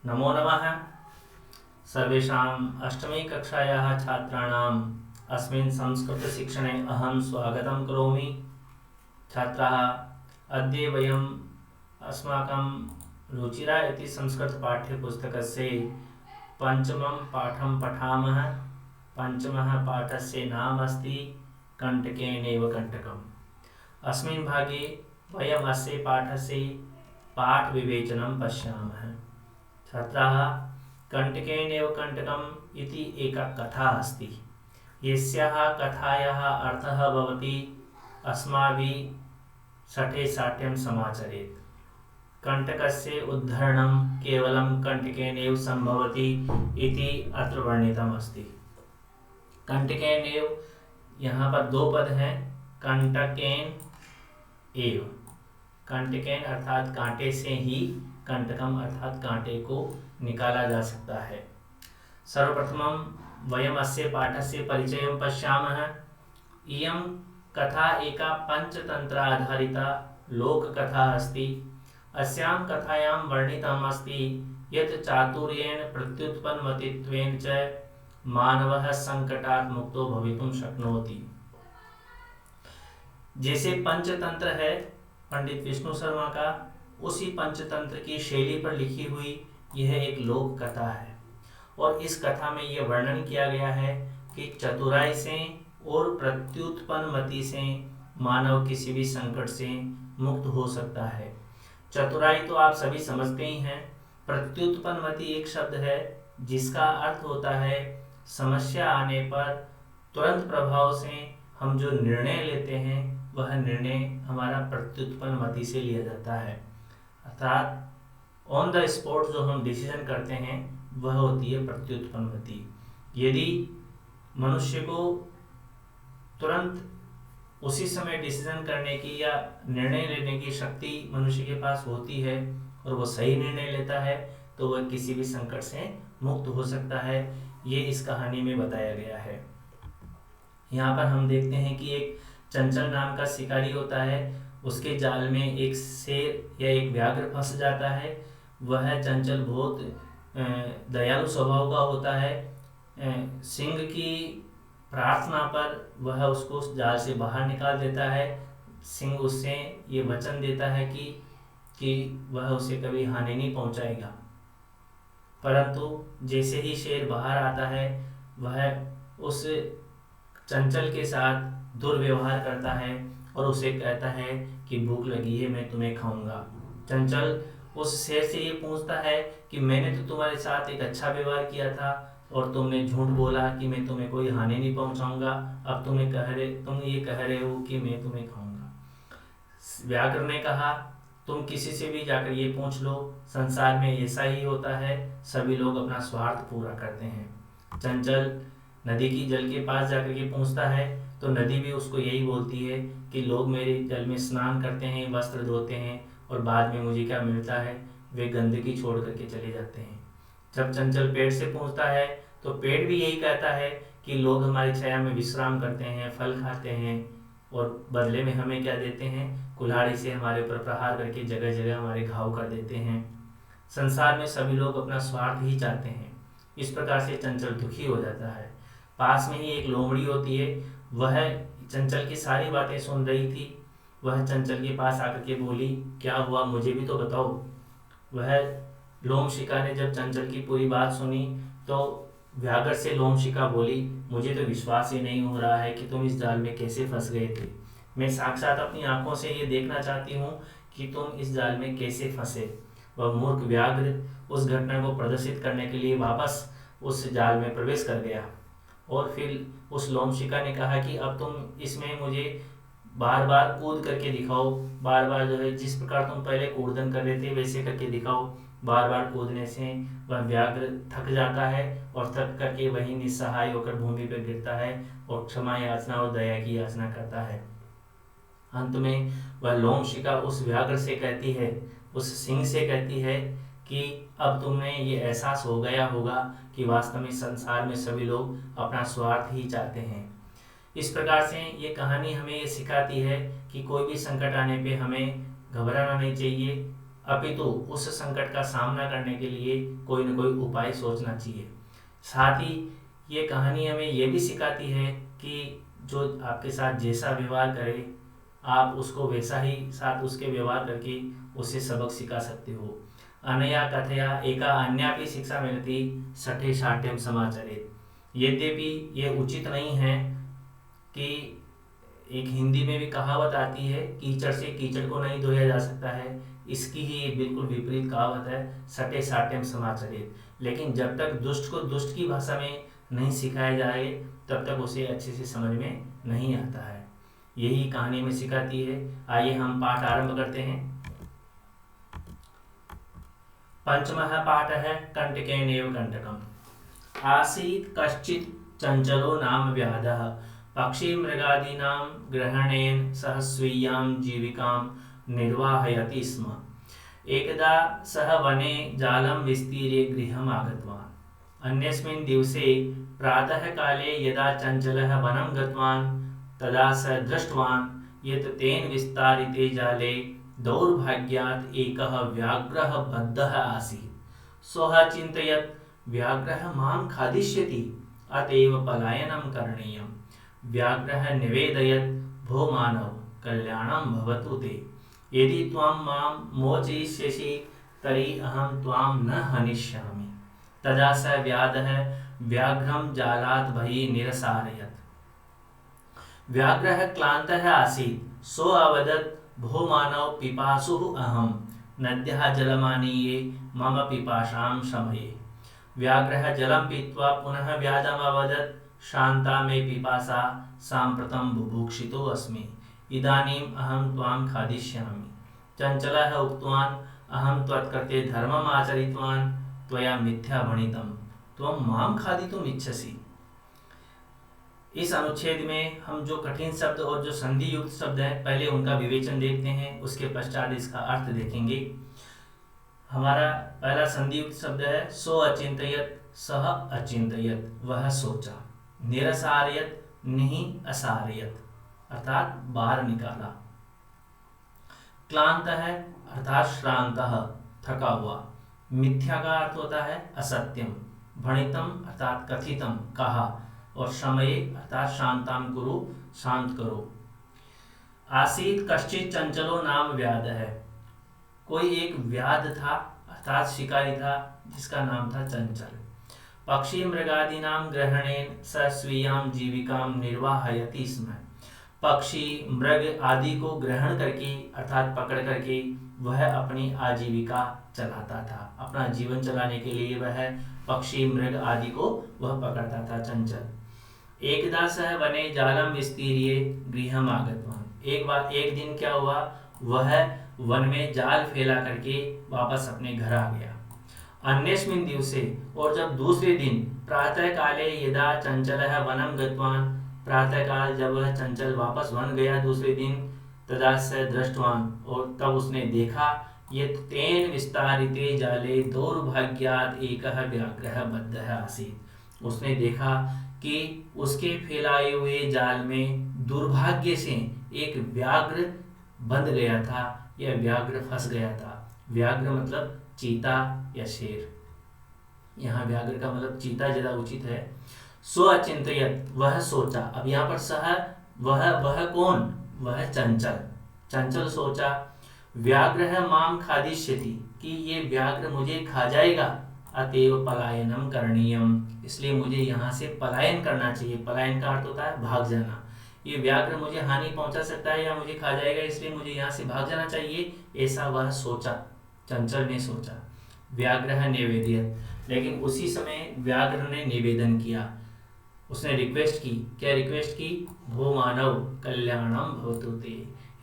नमो नमः। सर्वेषाम् अष्टमी कक्षायाः छात्राणाम् अस्मिन् संस्कृतशिक्षणे अहं स्वागतं करोमि। छात्राः, अद्य वयम् अस्माकं रुचिरा इति संस्कृतपाठ्यपुस्तकस्य पञ्चमं पाठं पठामः। पञ्चमः पाठस्य नाम अस्ति कण्टकेनैव कण्टकम्। अस्मिन् भागे वयम् अस्य पाठस्य पाठविवेचनं पश्यामः। छात्राः, कण्टकेनैव कण्टकम् इति एका कथा अस्ति। यस्याः कथायाः अर्थः भवति अस्माभिः शठे शाठ्यं समाचरेत्। कण्टकस्य उद्धरणं केवलं कण्टकेनैव सम्भवति इति अत्र वर्णितम् अस्ति। कण्टकेनैव, यहाँ पर दो पद हैं, कण्टकेन एव। कण्टकेन अर्थात कांटे से ही, कण्टकम अर्थात कांटे को निकाला जा सकता है। सर्वप्रथमं वयम् अस्य पाठस्य परिचयं पश्यामः। इयं कथा एका पंचतंत्र आधारिता लोककथा अस्ति। अस्यां कथायां वर्णितम् अस्ति यत् चातुर्येण प्रत्युत्पन्नमतित्वेन च मानवः संकटात् मुक्तो भवितुं शक्नोति। जैसे पंचतंत्र है पंडित विष्णु शर्मा का, उसी पंचतंत्र की शैली पर लिखी हुई यह एक लोक कथा है। और इस कथा में यह वर्णन किया गया है कि चतुराई से और प्रत्युत्पन्न मति से मानव किसी भी संकट से मुक्त हो सकता है। चतुराई तो आप सभी समझते ही हैं। प्रत्युत्पन्न मति एक शब्द है जिसका अर्थ होता है समस्या आने पर तुरंत प्रभाव से हम जो निर्णय लेते हैं वह निर्णय हमारा प्रत्युत्पन्न मति से लिया जाता है। अर्थात ऑन द स्पॉट जो हम डिसीजन करते हैं वह होती है प्रत्युत्पन्न मति। यदि मनुष्य को तुरंत उसी समय डिसीजन करने की या निर्णय लेने की शक्ति मनुष्य के पास होती है और वो सही निर्णय लेता है तो वह किसी भी संकट से मुक्त हो सकता है। ये इस कहानी में बताया गया है। यहाँ पर हम देखते हैं कि एक चंचल नाम का शिकारी होता है। उसके जाल में एक शेर या एक व्याघ्र फंस जाता है। वह चंचल बहुत दयालु स्वभाव का होता है। सिंह की प्रार्थना पर वह उसको उस जाल से बाहर निकाल देता है। सिंह उससे ये वचन देता है कि वह उसे कभी हानि नहीं पहुंचाएगा। परंतु जैसे ही शेर बाहर आता है वह उस चंचल के साथ दुर्व्यवहार करता है और उसे कहता है कि भूख लगी है, मैं तुम्हें खाऊंगा। चंचल उस शेर से ये पूछता है कि मैंने तो तुम्हारे साथ एक अच्छा व्यवहार किया था और तुमने झूठ बोला कि मैं तुम्हें कोई हानि नहीं पहुंचाऊंगा। अब तुम ये कह रहे हो कि मैं तुम्हें खाऊंगा। व्याघ्र ने कहा, तुम किसी से भी जाकर ये पूछ लो, संसार में ऐसा ही होता है, सभी लोग अपना स्वार्थ पूरा करते हैं। चंचल नदी की जल के पास जाकर के पूछता है तो नदी भी उसको यही बोलती है कि लोग मेरे जल में स्नान करते हैं, वस्त्र धोते हैं और बाद में मुझे क्या मिलता है, वे गंदगी छोड़ करके चले जाते हैं। जब चंचल पेड़ से पूछता है तो पेड़ भी यही कहता है कि लोग हमारी छाया में विश्राम करते हैं, फल खाते हैं और बदले में हमें क्या देते हैं, कुल्हाड़ी से हमारे ऊपर प्रहार करके जगह जगह हमारे घाव कर देते हैं। संसार में सभी लोग अपना स्वार्थ ही चाहते हैं। इस प्रकार से चंचल दुखी हो जाता है। पास में ही एक लोमड़ी होती है, वह चंचल की सारी बातें सुन रही थी। वह चंचल के पास आकर के बोली, क्या हुआ, मुझे भी तो बताओ। वह लोमशिका ने जब चंचल की पूरी बात सुनी तो व्याघ्र से लोमशिका बोली, मुझे तो विश्वास ही नहीं हो रहा है कि तुम इस जाल में कैसे फंस गए थे। मैं साक्षात अपनी आंखों से ये देखना चाहती हूँ कि तुम इस जाल में कैसे फंसे। वह मूर्ख व्याघ्र उस घटना को प्रदर्शित करने के लिए वापस उस जाल में प्रवेश कर गया और फिर उस लोमशिका ने कहा कि अब तुम इसमें मुझे बार बार कूद करके दिखाओ, बार बार जो है जिस प्रकार तुम पहले कूदन कर रहे थे वैसे करके दिखाओ। बार बार कूदने से वह व्याघ्र थक जाता है और थक करके वही निस्सहाय होकर भूमि पर गिरता है और क्षमा याचना और दया की याचना करता है। अंत में वह लोमशिका उस व्याघ्र से कहती है, उस सिंह से कहती है कि अब तुम्हें ये एहसास हो गया होगा कि वास्तव में संसार में सभी लोग अपना स्वार्थ ही चाहते हैं। इस प्रकार से ये कहानी हमें ये सिखाती है कि कोई भी संकट आने पे हमें घबराना नहीं चाहिए, अपितु उस संकट का सामना करने के लिए कोई न कोई उपाय सोचना चाहिए। साथ ही ये कहानी हमें ये भी सिखाती है कि जो आपके साथ जैसा व्यवहार करे आप उसको वैसा ही साथ उसके व्यवहार करके उससे सबक सिखा सकते हो। अनया कथया एका अन्यापि शिक्षा मिलती सठे शाठ्यम समाचरेत। यद्यपि ये उचित नहीं है कि एक हिंदी में भी कहावत आती है, कीचड़ से कीचड़ को नहीं धोया जा सकता है, इसकी ही बिल्कुल विपरीत कहावत है, सटे साटेम समाचरित। लेकिन जब तक दुष्ट को दुष्ट की भाषा में नहीं सिखाया जाए तब तक उसे अच्छे से समझ में नहीं आता है। यही कहानी में सिखाती है। आइए हम पाठ आरंभ करते हैं। पंचमः पाठः कंटकेनैव कंटकम्। आसीत् कश्चित् चञ्चलो नाम व्याधः पक्षी मृगादीनां ग्रहणेन सह स्वीयां जीविकां निर्वाहयति स्म। एकदा सः वने जालं विस्तीर्य गृहम् आगतवान्। अन्यस्मिन् दिवसे प्रातःकाले यदा चञ्चलः वनं गतवान् तदा स दृष्टवान् यत् तेन विस्तारिते जाले दौर्भाग्यात् एकः व्याघ्रः बद्धः आसीत्। सः चिन्तयत् व्याघ्रः मां खादिष्यति, अतएव पलायनं करणीयम्। व्याघ्रः निवेदयत्, भो मानव, कल्याणं भवतु ते। यदि त्वं मां मोचयिष्यसि तर्हि अहं त्वां न हनिष्यामि। तदा स व्याधः व्याघ्रं जालात् बहिः निरसारयत्। व्याघ्रः क्लान्तः आसीत्। सः अवदत्, भो मानव, पिपासुः अहम्। नद्याः जलमानीये मम पिपासां शमये। व्याघ्रः जलं पीत्वा पुनः व्याधम् अवदत्, शान्ता मे पिपासा, साम्प्रतं बुभुक्षितो अस्मि। इदानीम् अहं त्वां खादिष्यामि। चञ्चलः उक्तवान्, अहं त्वत्कृते धर्मम् आचरितवान्, त्वया मिथ्या भणितं, त्वं मां खादितुम् इच्छसि। इस अनुच्छेद में हम जो कठिन शब्द और जो संधि युक्त शब्द है पहले उनका विवेचन देखते हैं, उसके पश्चात इसका अर्थ देखेंगे। हमारा पहला संधि युक्त शब्द है सो अचिंतयत, सह अचिंतयत, वह सोचा। निरसारयत, नहीं असारयत, अर्थात बाहर निकाला। क्लांत है अर्थात श्रांत, थका हुआ। मिथ्या का अर्थ होता है असत्यम। भणितम अर्थात कथितम, कहा। और शमये अर्थात शांताम कुरु, शांत करो। आसीत कश्चित चंचलो नाम व्याध है। कोई एक व्याध था अर्थात शिकारी था जिसका नाम था चंचल। पक्षी मृगादि नाम ग्रहणेन स स्वीयाम जीविकाम निर्वाहयति स्म। पक्षी मृग आदि को ग्रहण करके अर्थात पकड़ करके वह अपनी आजीविका चलाता था। अपना जीवन चलाने के लिए वह पक्षी मृग आदि को वह पकड़ता था चंचल। एकदा सह वने जालम विस्तीर्य गृहम् आगतवान्। एक दिन क्या हुआ, वह वन में जाल फैला करके वापस अपने घर आ गया। अन्यस्मिन् दिवसे, और जब दूसरे दिन, प्रातः काले यदा चंचलः वनं गतवान्, प्रातः काल जब वह चंचल वापस वन गया दूसरे दिन, तदा स दृष्टवान्, और तब उसने देखा, यत् तेन विस्तारिते जाले दौर्भाग्यात् एकः व्याघ्रः बद्धः आसीत्। उसने देखा कि उसके फैलाए हुए जाल में दुर्भाग्य से एक व्याघ्र बंध गया था या व्याघ्र फंस गया था। व्याघ्र मतलब चीता या शेर। यहाँ व्याघ्र का मतलब चीता ज्यादा उचित है। सो अचिंतयत, वह सोचा। अब यहाँ पर सह, वह कौन, वह चंचल। चंचल सोचा, व्याघ्र माम खादिष्यति, कि ये व्याघ्र मुझे खा जाएगा। अतएव पलायनम करणीयम, इसलिए मुझे यहाँ से पलायन करना चाहिए। पलायन का अर्थ होता है भाग जाना। ये व्याघ्र मुझे हानि पहुंचा सकता है या मुझे खा जाएगा, इसलिए मुझे यहाँ से भाग जाना चाहिए, ऐसा वह सोचा, चंचल ने सोचा। व्याघ्र निवेदयत, लेकिन उसी समय व्याघ्र ने निवेदन किया, उसने रिक्वेस्ट की। क्या रिक्वेस्ट की? भो मानव कल्याणम भवतु ते,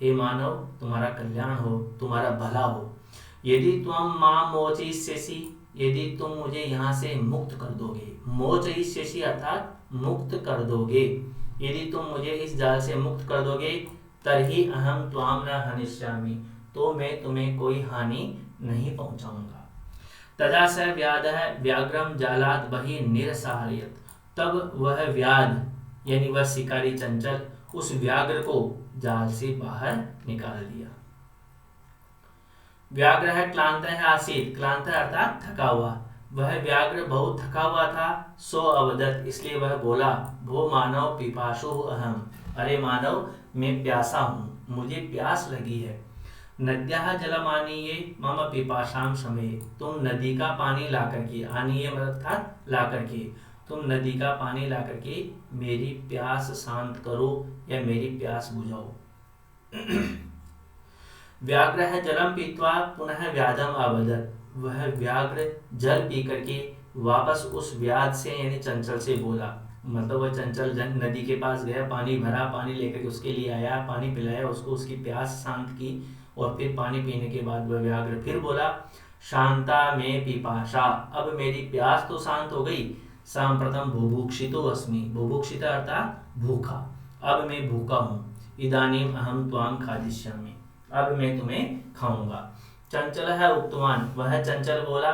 हे मानव तुम्हारा कल्याण हो, तुम्हारा भला हो। यदि तुम मां मोचयिष्यसि, यदि तुम मुझे यहाँ से मुक्त कर दोगे। मोचयिष्यसि अर्थात मुक्त कर दोगे। यदि तुम मुझे इस जाल से मुक्त कर दोगे, तर्हि अहम त्वाम न हनिष्यामि, तो मैं तुम्हें कोई हानि नहीं पहुंचाऊंगा। तदा स व्याधः व्याघ्रम जालात् बहिः निरसारयत्, तब वह व्याध यानी वह शिकारी चंचल उस व्याघ्र को जाल से बाहर निकाल दिया। व्याघ्रः क्लान्तः आसीत्, क्लान्तः अर्थात थका हुआ, वह व्याघ्र बहुत थका हुआ था। सो अवदत्, इसलिए वह बोला, भो मानव पिपासु अहम, अरे मानव मैं प्यासा हूँ, मुझे प्यास लगी है। नद्याः जलम आनीये मम पिपासाम शमये, तुम नदी का पानी ला करके, आनीये अर्थात ला करके, तुम नदी का पानी ला करके मेरी प्यास शांत करो या मेरी प्यास बुझाओ। व्याघ्रः जलम पीत्वा पुनः व्याधम आबदत, वह व्याघ्र जल पी करके वापस उस व्याध से यानी चंचल से बोला, मतलब वह चंचल जन नदी के पास गया, पानी भरा, पानी लेकर के उसके लिए आया, पानी पिलाया उसको, उसकी प्यास शांत की, और फिर पानी पीने के बाद वह व्याघ्र फिर बोला, शांता में पिपाशा, अब मेरी प्यास तो शांत हो गई, सांप्रतम बुभुक्षितो अस्मि, बुभुक्षिता अर्थात भूखा, अब मैं भूखा हूँ, इदानीम अहम त्वाम खादिष्यामि, अब मैं तुम्हें खाऊंगा। चंचल है उक्तवान, वह चंचल बोला,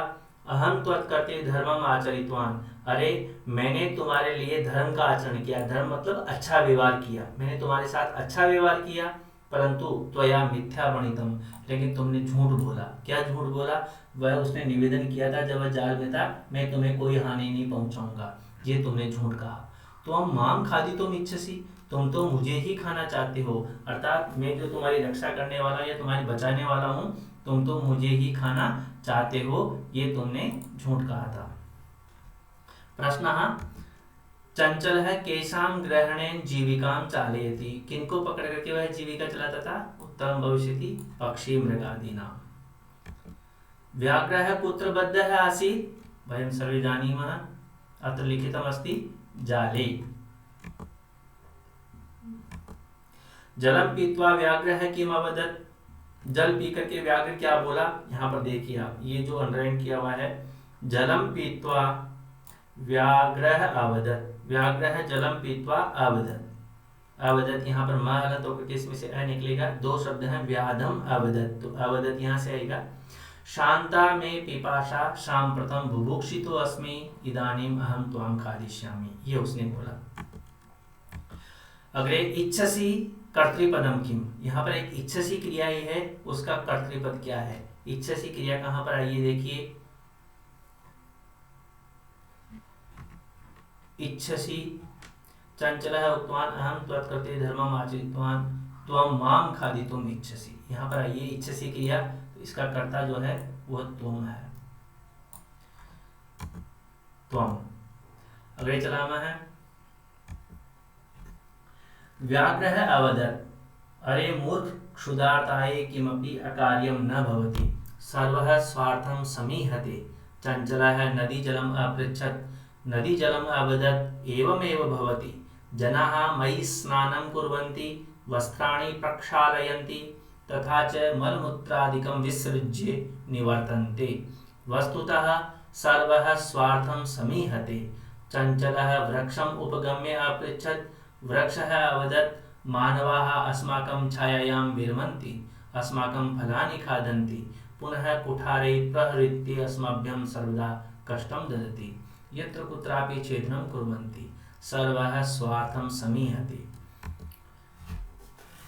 अहम त्वत्कृते धर्मम आचरितवान, अरे मैंने तुम्हारे लिए धर्म का आचरण किया, धर्म मतलब अच्छा व्यवहार किया, मैंने तुम्हारे साथ अच्छा व्यवहार किया, परंतु त्वया मिथ्या वणितम, लेकिन तुमने झूठ बोला। क्या झूठ बोला? वह उसने निवेदन किया था जब वह जाल में था, मैं तुम्हें कोई हानि नहीं पहुंचाऊंगा, ये तुमने झूठ कहा। तो हम माम खादी तुम इच्छसी, तुम तो मुझे ही खाना चाहते हो, अर्थात मैं जो तुम्हारी रक्षा करने वाला या तुम्हारी बचाने वाला हूँ, तुम तो मुझे ही खाना चाहते हो, ये तुमने झूठ कहा था। प्रश्न, चंचल है केशाम ग्रहणेन जीविकाम चालयति, किनको पकड़ करके वह जीविका चलाता था? उत्तरम भविष्यति पक्षी मृगादीनाम। व्याघ्रः कुत्र बद्धः आसीत्? वयं सर्वे जानीमः, अत्र लिखितम् अस्ति जाले। जलम पीत्वा व्याघ्रः किम अवदत्? जल पी करके व्याघ्र क्या बोला? यहाँ पर देखिए आप, ये जो अंडरलाइन किया हुआ है, जलम पीत्वा व्याघ्रः अवदत्, व्याघ्रः जलम पीत्वा अवदत्, अवदत् यहाँ पर मा अलग होकर के इसमें से अ निकलेगा, दो शब्द हैं व्याधम अवदत्, तो अवदत् यहाँ से आएगा। शांता में पिपाशा सांप्रतम बुभुक्षितो अस्मि इदानीम अहम त्वाम खादिष्यामि, ये उसने बोला। अग्रे इच्छसि कर्तृपदम किम, यहाँ पर एक इच्छसि क्रिया ही है, उसका कर्तृपद क्या है? इच्छसि क्रिया कहाँ पर आइए देखिए, इच्छसि चंचलः उक्तवान अहम त्वत्कृते धर्मम आचरितवान त्वं माम खादितुम इच्छसि, यहाँ पर आइए इच्छसि क्रिया, तो इसका कर्ता जो है वह त्वम है, त्वम। अगले चलाना है, व्याघ्रः अवदत्, अरे मूर्ख क्षुधार्ताये किमपि अकार्यं न भवति, सर्वः स्वार्थं समीहते। चंचलः नदी जलम अपृच्छत्, नदी जलम अवदत् एवमेव भवति, जनाः मयि स्नानं कुर्वन्ति, वस्त्राणि प्रक्षालयन्ति, तथा च मलमूत्रादिकं विसृज्य निवर्तन्ते, वस्तुतः सर्वः स्वार्थं समीहते। चंचलः वृक्षम् उपगम्य अपृच्छत्, वृक्षः अवदत् मानवाः अस्माकं छायायां विरमन्ति, अस्माकं फलानि खादन्ति, पुनः कुठारे प्रहृत्य अस्मभ्यं सर्वदा कष्टं ददति, यत्र कुत्रापि छेदनं कुर्वन्ति, सर्वः स्वार्थं समीहते।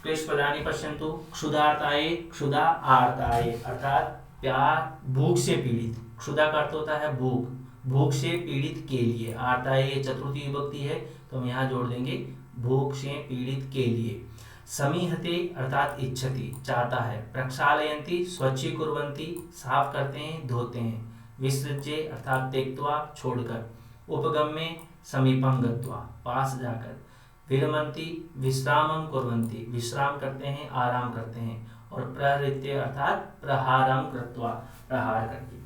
क्लेशपदानि पश्यन्तु, क्षुधार्ताये, क्षुधा आर्ताये अर्थात प्यार भूख से पीड़ित, क्षुधा का अर्थ होता है भूख, भूख से पीड़ित के लिए, आर्ताये ये चतुर्थी विभक्ति है तो हम यहाँ जोड़ देंगे भूख से पीड़ित के लिए। समीहते अर्थात इच्छति चाहता है, प्रक्षालयन्ति स्वच्छी कुर्वन्ति साफ करते हैं धोते हैं, विसृज्य अर्थात त्यक्त्वा छोड़कर, उपगम्य समीपं गत्वा पास जाकर, विरमन्ति विश्रामं कुर्वन्ति विश्राम करते हैं आराम करते हैं, और प्रहृत्य अर्थात प्रहारं कृत्वा प्रहार करके।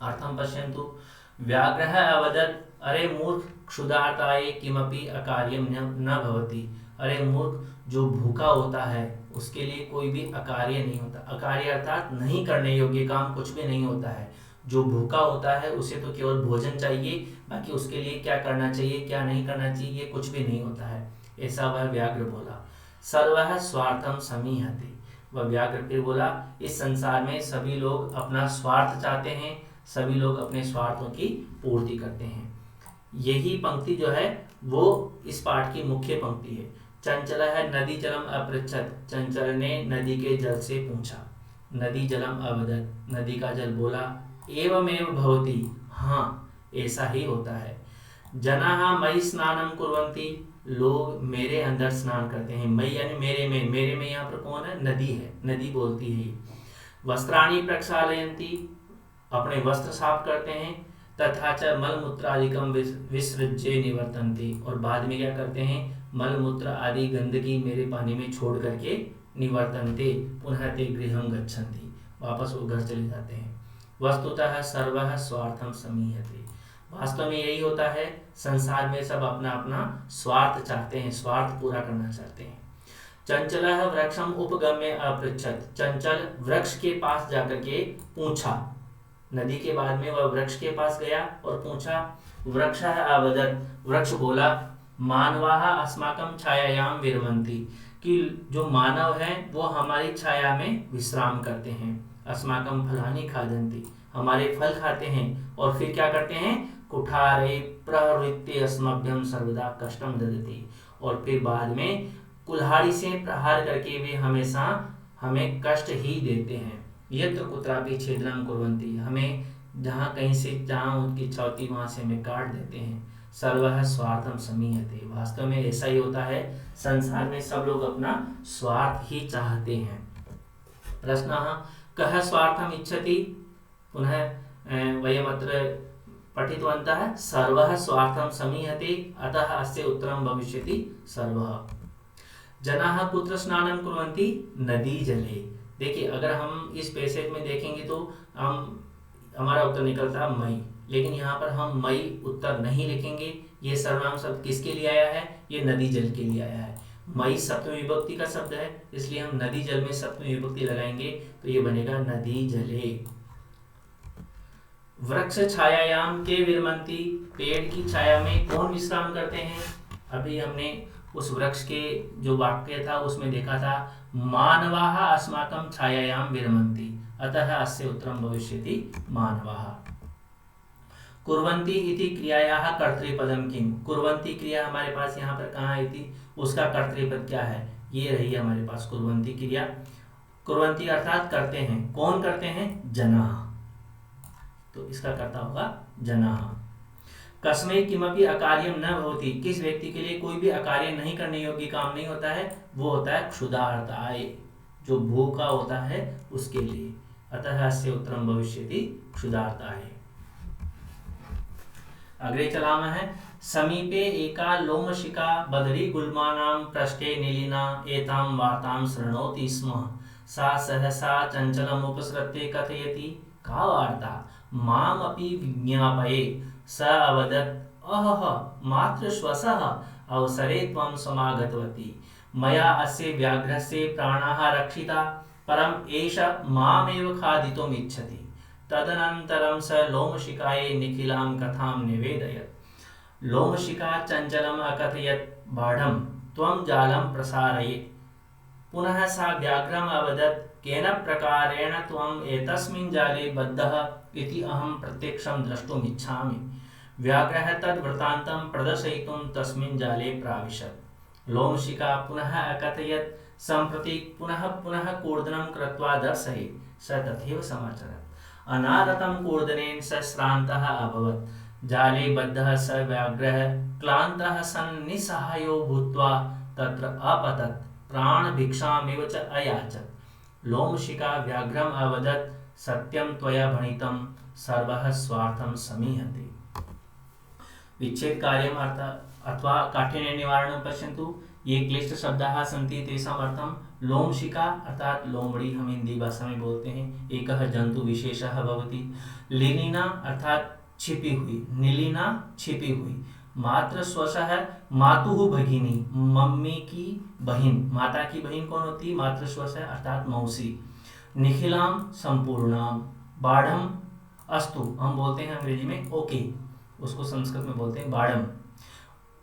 अर्थं पश्यन्तु, व्याघ्रः अवदत्, अरे मूर्ख क्षुधार्ताये किमपि अकार्यं न भवति, अरे मूर्ख जो भूखा होता है उसके लिए कोई भी अकार्य नहीं होता, अकार्य अर्थात नहीं करने योग्य काम कुछ भी नहीं होता है, जो भूखा होता है उसे तो केवल भोजन चाहिए, बाकी उसके लिए क्या करना चाहिए क्या नहीं करना चाहिए कुछ भी नहीं होता है, ऐसा वह व्याघ्र बोला। सर्वः स्वार्थं समीहते, वह व्याघ्र फिर बोला इस संसार में सभी लोग अपना स्वार्थ चाहते हैं, सभी लोग अपने स्वार्थों की पूर्ति करते हैं। यही पंक्ति जो है वो इस पाठ की मुख्य पंक्ति है। चंचल है नदी जलम अपृच्छत, चंचल ने नदी के जल से पूछा, नदी जलम अवदत्, नदी का जल बोला, एवमेव भवति, हाँ ऐसा ही होता है। जनाः मयि स्नानं कुर्वन्ति, लोग मेरे अंदर स्नान करते हैं। मयि यानी मेरे में यहाँ पर कौन है? नदी है, नदी बोलती है। वस्त्राणि प्रक्षालयन्ति, अपने वस्त्र साफ करते हैं। तथा च मलमूत्रादिकम विसृज्य निवर्तन्ति, और बाद में क्या करते हैं? मलमूत्र आदि गंदगी मेरे पानी में छोड़ करके निवर्तन्ते पुनः ते गृहं गच्छन्ति, वापस वो घर चले जाते हैं। वस्तुतः सर्वः स्वार्थं समीहते, वास्तव में यही होता है, संसार में सब अपना अपना स्वार्थ चाहते हैं, स्वार्थ पूरा करना चाहते हैं। चंचलः वृक्षम उपगम्य अपृच्छत्, चंचल वृक्ष के पास जाकर के पूछा, नदी के बाद में वह वृक्ष के पास गया और पूछा। वृक्षः अवदत्, वृक्ष बोला, मानवाः अस्माकं छायायां विरमन्ति, कि जो मानव हैं वो हमारी छाया में विश्राम करते हैं। अस्माकं फलानि खादन्ति, हमारे फल खाते हैं, और फिर क्या करते हैं? कुठारे प्रवृत्ति अस्मभ्यं सर्वदा कष्टम ददति, और फिर बाद में कुल्हाड़ी से प्रहार करके वे हमेशा हमें कष्ट ही देते हैं। यत्र कुत्रापि छिद्रं कुर्वन्ति, हमें जहाँ कहीं से जहाँ उनकी इच्छा होती वहाँ से हमें काट देते हैं। सर्वः स्वार्थं समीहते, वास्तव में ऐसा ही होता है, संसार में सब लोग अपना स्वार्थ ही चाहते हैं। प्रश्नः कः स्वार्थम् इच्छति, पुनः वयमत्र पठितवन्तः सर्वः स्वार्थं समीहते, अतः अस्य उत्तरं भविष्यति सर्वः। जनाः कुत्र स्नानं कुर्वन्ति? नदी जले। देखिए, अगर हम इस पैसेज में देखेंगे तो हमारा उत्तर निकलता है मई, लेकिन यहाँ पर हम मई उत्तर नहीं लिखेंगे। ये सर्वनाम शब्द किसके लिए आया है? ये नदी जल के लिए आया है। मई सप्तमी विभक्ति का शब्द है, इसलिए हम नदी जल में सप्तमी विभक्ति लगाएंगे तो ये बनेगा नदी जले। वृक्ष छायायाम के विरमन्ति, पेड़ की छाया में कौन विश्राम करते हैं? अभी हमने उस वृक्ष के जो वाक्य था उसमें देखा था, मानवाः अस्माकं छायायां विरमन्ति, अतः अस्य उत्तरं भविष्यति मानवाः। कुर्वन्ति इति क्रियायाः कर्तृपदं किम, कुर्वन्ति क्रिया हमारे पास यहाँ पर कहाँ आई थी, उसका कर्तृपद क्या है? ये रही हमारे पास कुर्वन्ति क्रिया। कुर्वन्ति अर्थात करते हैं, कौन करते हैं? जनाः, तो इसका कर्ता होगा जनाः। कस्मै किमपि अकार्यं न भवति, किस व्यक्ति के लिए कोई भी अकार्य नहीं करने योग्य काम नहीं होता है, वो होता है क्षुधार्ताय, जो भूखा होता है उसके लिए। अतः अस्य उत्तरं भविष्यति क्षुधार्ताय। अग्रे चलामः है। समीपे एका लोमशिका बदरी गुल्मानां पृष्ठे निलीना एतां वार्तां शृणोति स्म, सा सहसा चञ्चलमुपसृत्य कथयति, का वार्ता? माम् अपि विज्ञापये। स अवदत्, अहह मातृश्वसः अवसरे त्वं समागतवती, मया अस्य व्याघ्रस्य प्राणाः रक्षिता, परम् एष मामेव खादितुम् इच्छति। तदनन्तरं स लोमशिकायै निखिलां कथां निवेदयत्। लोमशिका चञ्चलम् अकथयत्, बाढं त्वं जालं प्रसारय। पुनः सा व्याघ्रम् अवदत्, केन प्रकारेण त्वम् एतस्मिन् जाले बद्धः इति अहं प्रत्यक्षं द्रष्टुम् इच्छामि। व्याघ्रः तद्वृत्तान्तं प्रदर्शयितुं तस्मिन् जाले प्राविशत्। लोमशिका पुनः अकथयत्, सम्प्रति पुनः पुनः कूर्दनं कृत्वा दर्शय। स तथैव समाचरत्। अनारतं कूर्दनेन स श्रान्तः अभवत्। जाले बद्धः स व्याघ्रः क्लान्तः सन् निस्सहायो भूत्वा तत्र अपतत्, प्राणभिक्षामिव च अयाचत्। लोमशिका व्याघ्रम् अवदत्, सत्यं त्वया भणितं, सर्वः स्वार्थं समीहते। विच्छेद कार्यम् अथवा काठिन्य निवारणं पश्यन्तु। ये क्लिष्ट शब्दाः सन्ति, तेषाम् अर्थं लोमशिका अर्थात लोमड़ी हम हिंदी भाषा में बोलते हैं, एकः जंतु विशेषः भवति। लीनिना अर्थात छिपी हुई, नीलिना छिपी हुई। मातृश्वसः मातुः भगिनी, मम्मी की बहन, माता की बहन कौन होती है? मातृश्वसः अर्थात मौसी। निखिलां संपूर्णां, बाढ़म अस्तु हम बोलते हैं अंग्रेजी में ओके, उसको संस्कृत में बोलते हैं बाढ़म।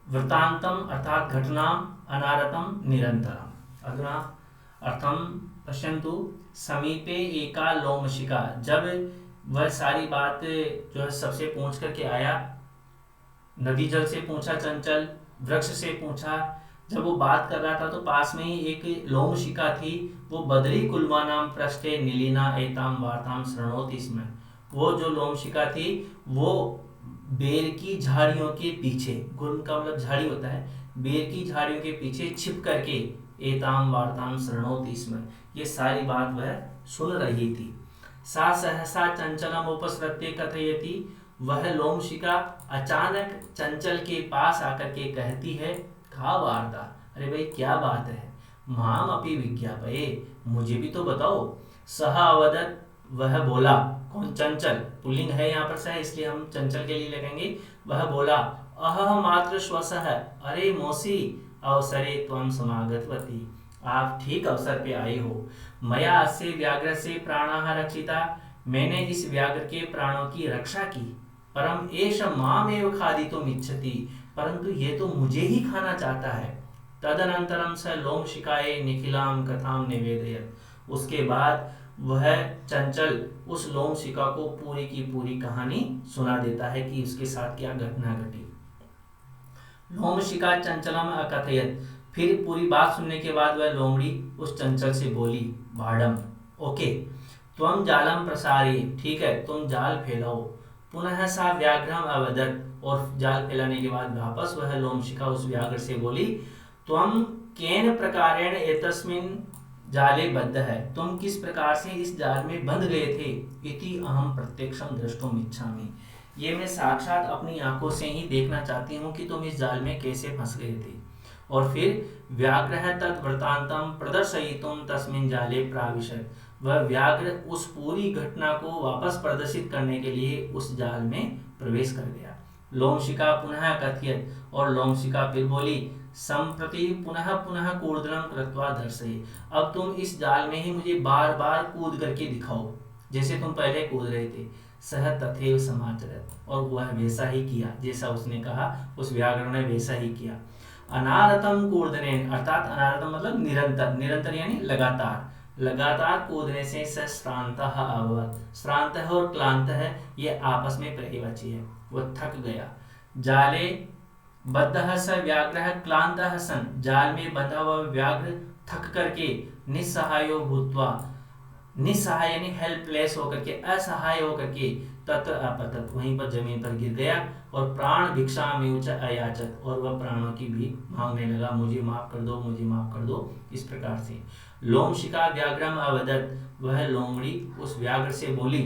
वृत्तांतम अर्थात घटनाम, अनारतम निरंतरम। अधुना अर्थम पश्यन्तु। समीपे एका लोमशिका, जब वह सारी बात जो है सबसे पूछ करके आया, नदी जल से पूछा चंचल, वृक्ष से पूछा, जब वो बात कर रहा था तो पास में ही एक लोमशिका थी, वो बदरी कुलवानाम पृष्ठे नीलिना एताम वार्ताम शृणोति स्म। वो जो लोमशिका थी वो बेर की झाड़ियों के पीछे, गुल्म का मतलब झाड़ी होता है, बेर की झाड़ियों के पीछे छिप करके एताम वार्ताम शृणोति स्म, ये सारी बात वह सुन रही थी। सा सहसा चंचलम उपसृत्य कथयति, वह लोमशिका अचानक चंचल के पास आकर के कहती है, का वार्ता, अरे भाई क्या बात है, माम अपि विज्ञापये, मुझे भी तो बताओ। सह अवदत, वह बोला, कौन, चंचल, पुल्लिंग है यहाँ पर सह, इसलिए हम चंचल के लिए लगेंगे। वह बोला, अह मात्र श्वसः, अरे मौसी, अवसरे त्वं समागतवती, आप ठीक अवसर पे आई हो। मया अस्य व्याघ्र से प्राणः रक्षिता, मैंने इस व्याघ्र के प्राणों की रक्षा की। परम एष मामेव खादितुम् इच्छति, परंतु ये तो मुझे ही खाना चाहता है। तदनंतरम स लोमशिकाये निखिलाम कथाम निवेदयत, उसके बाद वह चंचल उस लोमशिका को पूरी की पूरी कहानी सुना देता है कि उसके साथ क्या घटना घटी। लोमशिका चंचलम अकथयत, फिर पूरी बात सुनने के बाद वह लोमड़ी उस चंचल से बोली, भाडम, ओके, त्वं जालम प्रसारी, ठीक है तुम जाल फैलाओ। पुनः सा व्याघ्रम अवदत, और जाल फैलाने के बाद वापस वह लोमशिका उस व्याघ्र से बोली, त्वं केन प्रकारेण एतस्मिन् जाले बद्ध है, तुम किस प्रकार से इस जाल में बंध गए थे। इति अहम प्रत्यक्षम द्रष्टुम इच्छामि, ये मैं साक्षात अपनी आंखों से ही देखना चाहती हूँ कि तुम इस जाल में कैसे फंस गए थे। और फिर व्याघ्र तद्वृतांतम प्रदर्शयितुम तस्मिन् जाले प्राविशत, वह व्याघ्र उस पूरी घटना को वापस प्रदर्शित करने के लिए उस जाल में प्रवेश कर गया। लोमशिका पुनः कथयत, और लोमशिका फिर बोली, संप्रति पुनः पुनः कूर्दनम कृत्वा दर्शय, अब तुम इस जाल में ही मुझे बार बार कूद करके दिखाओ जैसे तुम पहले कूद रहे थे। सह तथैव समाचरत, और वह वैसा ही किया जैसा उसने कहा, उस व्याघ्र ने वैसा ही किया। अनारतम कूर्दनेन, अर्थात अनारतम मतलब निरंतर, निरंतर यानी लगातार, लगातार कूदने से स श्रांतः अभवत्, श्रांतः और क्लांतः ये आपस में पर्यायवाची है, वह थक गया। जाले बद्धः स व्याघ्रः क्लान्तः सन्, जाल में बंधा हुआ व्याघ्र थक करके निस्सहायो भूत्वा, निस्सहाय यानी हेल्पलेस होकर के, असहाय होकर के, तत्र अपतत, वहीं पर जमीन पर गिर गया। और प्राण भिक्षामेव च अयाचत, और वह प्राणों की भी मांगने लगा, मुझे माफ कर दो, मुझे माफ कर दो, इस प्रकार से। लोमशिका व्याघ्रम अवदत, वह लोमड़ी उस व्याघ्र से बोली,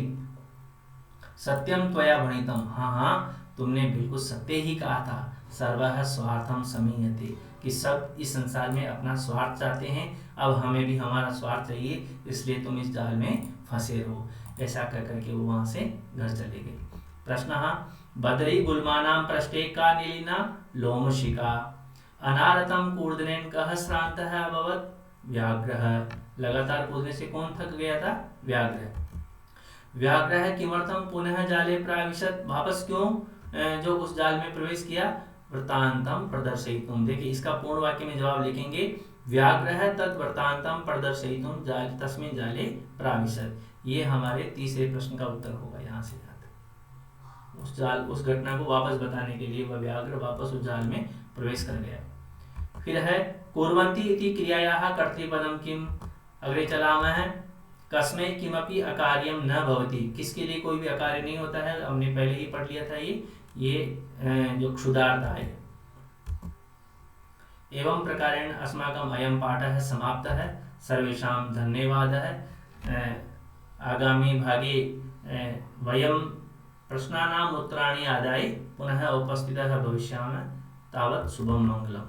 सत्यम त्वया भणितम, हाँ हाँ तुमने बिल्कुल सत्य ही कहा था। सर्वः स्वार्थम समीयते, कि सब इस संसार में अपना स्वार्थ चाहते हैं, अब हमें भी हमारा स्वार्थ चाहिए, इसलिए तुम इस जाल में फंसे रहो। ऐसा कर करके वो वहां से घर चले गए। प्रश्न, बदरी गुल्मानाम पृष्ठे का नीलिना लोमशिका, अनारतम कूर्दनेन कः श्रान्तः अभवत्, व्याघ्रः, लगातार कूदने से कौन थक गया था, व्याघ्र। व्याघ्रः किमर्थम पुनः जाले प्राविशत, वापस क्यों जो उस जाल में प्रवेश किया। वृत्तांतम प्रदर्शयितुम, देखिए इसका पूर्ण वाक्य में जवाब लिखेंगे, व्याघ्रः तद वृत्तांतम प्रदर्शयितुम जाल तस्मिन् जाले प्राविशत, ये हमारे तीसरे प्रश्न का उत्तर होगा। यहाँ से उस जाल, उस घटना को वापस बताने के लिए वह व्याघ्र वापस उस जाल में प्रवेश कर गया। फिर है कुर्वन्ति इति क्रियायाः कर्तृपदम किम, अगले चलाम है, कस्मै किमपि अकार्यम न भवति, किसके लिए कोई भी अकार्य नहीं होता है, हमने पहले ही पढ़ लिया था ये जो क्षुधार्थ है। एवं प्रकारेण अस्माकं अयं पाठः समाप्तः। सर्वेषां धन्यवादः। आगामी भागे वयं प्रश्नानाम् उत्तराणि आदाय पुनः उपस्थितः भविष्यामः। तावत् शुभं मङ्गलम्।